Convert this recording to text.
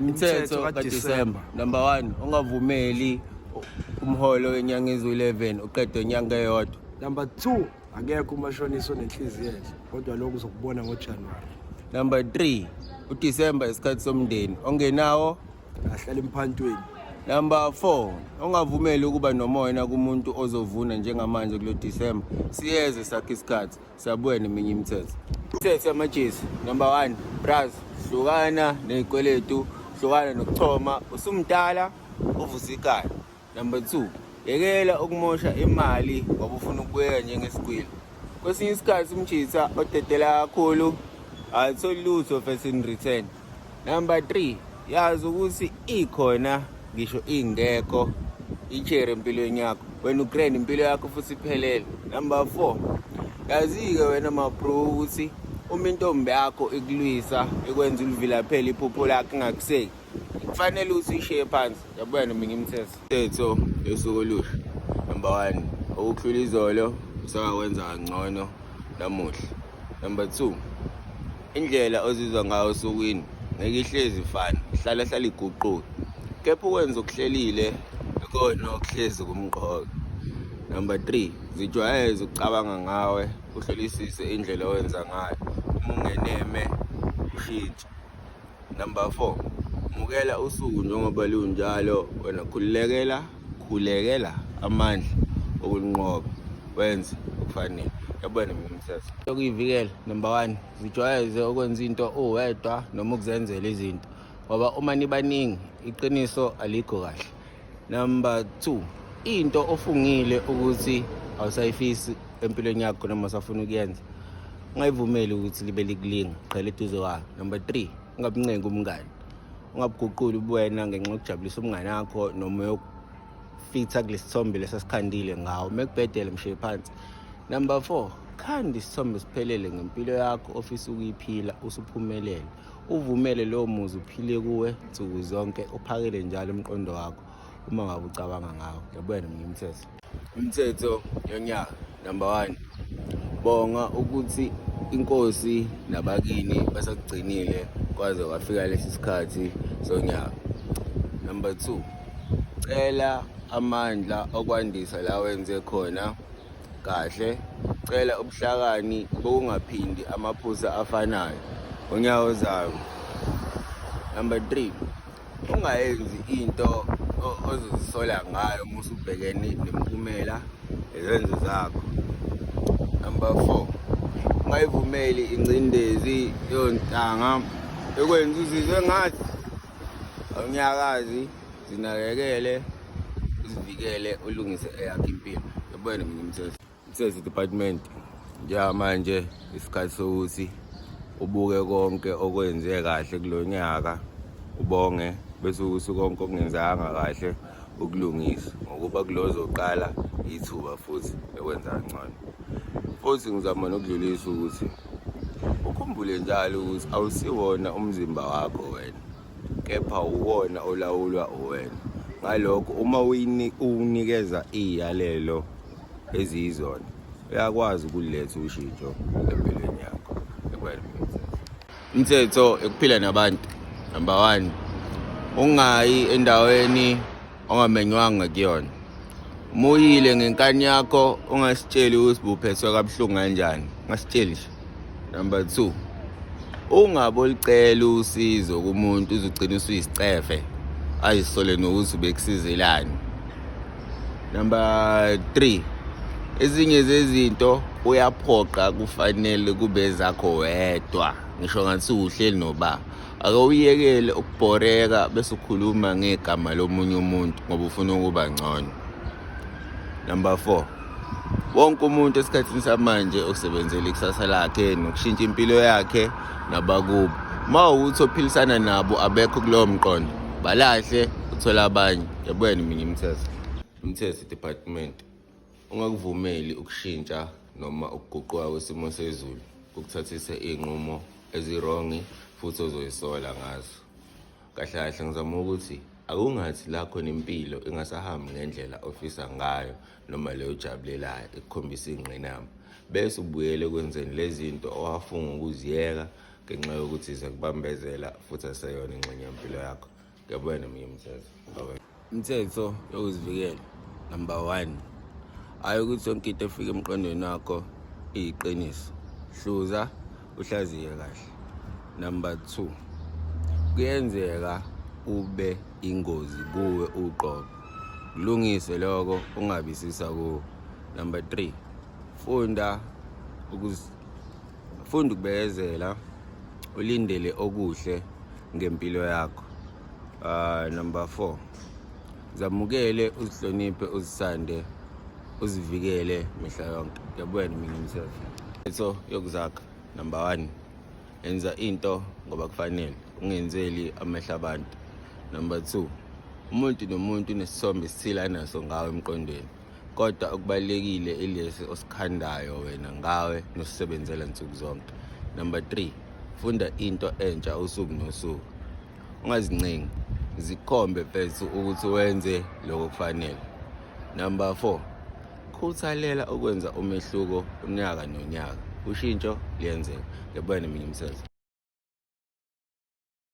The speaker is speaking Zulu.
Imithetho kaDisemba. Number 1, ungavumeli umholo wenyanga ezu-11 uqedwe inyanga eyodwa. Number 2, akekho umashonisa onenhliziyo enhle, kodwa lokhu uzokubona ngoJanuwari. Number 3, uDisemba isikhathi somndeni ongenawo Ahlala emphantweni. Number 4, ungavumeli ukuba nomoya kumuntu ozovuna njengamanje kulo Disemba. Siyeze sakhe isikhathi sabuye neminye imithetho. Imithetho yamajezi. Number 1, bras, hlukana nezikweletu, hlukana nokuchoma, usumdala uvusa ikhaya. Number 2, yekela ukumosha imali ngoba ufuna ukubuyeka njengesigwili. Kwesinye isikhathi umjisa odedela kakhulu atholi lutho first in return. Number 3, yazi ukuthi ikhona ngisho ingekho icherry empilweni yakho, wena ugrand impilo yakho futhi iphelele. Number 4, yazi-ke wena mabro ukuthi uma intombi yakho ikulwisa ikwenza ulivilaphela iphupho lakho ingakuseki, kufanele ukuthi ishiye phansi. Yabuya neminye imithetho yosuku olusha. Number 1, ukuhlula izolo usakwenza kangcono namuhla. Number 2, indlela ozizwa ngayo osukwini ngeke ihlezi ifana, hlala iguquke, kepha ukwenza okuhlelile ikona okuhlezi kumqoka. Number 3, zijwayeze ukucabanga ngawe, uhlolisise indlela owenza ngayo, uma ungeneme ushintshe. Number 4, mukela usuku njengoba lunjalo, wena khulekela amandla okunqoba, wenze okufanele. Yabona imithetho yokuyivikela. Number 1, zijwayeze ukwenza into uwedwa noma ukuzenzela izinto, ngoba uma nibaningi iqiniso alikho kahle. Number 2, into ofungile ukuthi awusayifisi empilweni yakho noma usafuna ukuyenza, ungayivumeli ukuthi libe likulinga, qhela eduze kwayo. Number 3, ungabincengi umngane, ungabuguquli ubuwena ngenxa yokujabulisa umngane wakho noma yokufitha kulesithombe lesasikhandile ngawo, mekubhedele mshiye phansi. Number 4, khanda isithombe siphelele ngempilo yakho ofisa ukuyiphila usuphumelele, uvumele lowo muzi uphile kuwe nsuku zonke, uphakele njalo umqondo wakho uma ngabe ucabanga ngawo. Yabona mina imithetho yonyaka. Number 1, bonga ukuthi inkosi nabakini basakugcinile kwaze kwafika lesi sikhathi sonyaka. Number 2, cela amandla okwandisa la wenze khona kahle, cela ubuhlakani bokungaphindi amaphuzu afanayo onyaka ozayo. Number 3, ungayenzi into ozozisola ngayo uma usubhekene nemiphumela ezenzo zakho. Number 4, ungayivumeli ingcindezi yontanga ekwenza uzizwe ngathi awunyakazi. Zinakekele, uzivikele, ulungise eyakho impilo. Yabona mina imithetho department njengamanje isikhathi sokuthi ubuke konke okwenze kahle kulonyaka, ubonge bese ukuthi konke okungenzanga kahle ukulungisa, ngokuba kulozoqala ithuba futhi ekwenza kangcono. Futhi ngizama nokudlulisa ukuthi ukhumbule njalo ukuthi awusiwona umzimba wakho wena, kepha uwona olawulwa uwena. Ngalokho uma uwunikeza iyalelo eziyizona, uyakwazi ukuletha ushintsho empilweni yakho. Imithetho yokuphila nabantu. Number 1, ungayi endaweni ongamenywanga kuyona. Muyile ngenkani yakho, ungasitsheli ukuthi buphethwe kabuhlungu kanjani, ungasitsheli nje. Number 2, ungabolicela usizo kumuntu uzugcina usuyisicefe ayisole nokuthi bekusizelani. Number 3, ezinye zezinto uyaphoqa kufanele kube zakho wedwa, ngisho ngathi uhleli noba. Ake uyekele ukubhoreka bese ukhuluma ngegama lomunye umuntu ngoba ufuna ukuba ngcono. Number 4, wonke umuntu esikhathini samanje usebenzela ikusasa lakhe nokushintsha impilo yakhe nabakubo. Ma uthi ophilisana nabo abekho kulowo mqondo, balahle uthola abanye. Yabona mina imithetho department. Ungakuvumeli ukushintsha noma ukuguquka kwesimo sezulu ukuthathisa inqumo ezirongi futhi ozoyisola ngazo. Kahle kahle ngizama ukuthi akungathi lakho nempilo ingasahambi ngendlela ofisa ngayo noma leyo ojabulelayo ekukhombisa ingqinamba, bese ubuyele kwenzeni lezi zinto owafunga ukuziyeka ngenxa yokuthi zakubambezela futhi aseyona ingxenye yempilo yakho. Ngiyabona neminye imithetho. Imithetho yokuzivikela. Number 1, hayi ukuthi yonke into efika emqondweni wakho iyiqiniso. Hluza uhlaziye kahle. Number 2, kuyenzeka ube ingozi kuwe uqobo. Kulungise lokho ungabisisa kuwo. Number 3, funda ukubekezela, ulindele okuhle ngempilo yakho. Number 4, zamukele, uzihloniphe, uzisande, uzivikele mihla yonke. Ngiyabona mina imithetho yokuzakha. Number 1, yenza into ngoba kufanele, ungenzeli amehlo abantu. Number 2, umuntu nomuntu unesithombe esithile anaso ngawe emqondweni, kodwa okubalulekile ilesi osikhandayo wena ngawe nosebenzela nsuku zonke. Number 3, funda into entsha usuku nosuku. Ungazincengi, zikhombe bese ukuthi wenze lokho kufanele. Number 4, khuthalela ukwenza umehluko unyaka nonyaka. Ushintsho liyenzeka. Ngiyabona neminye imithetho.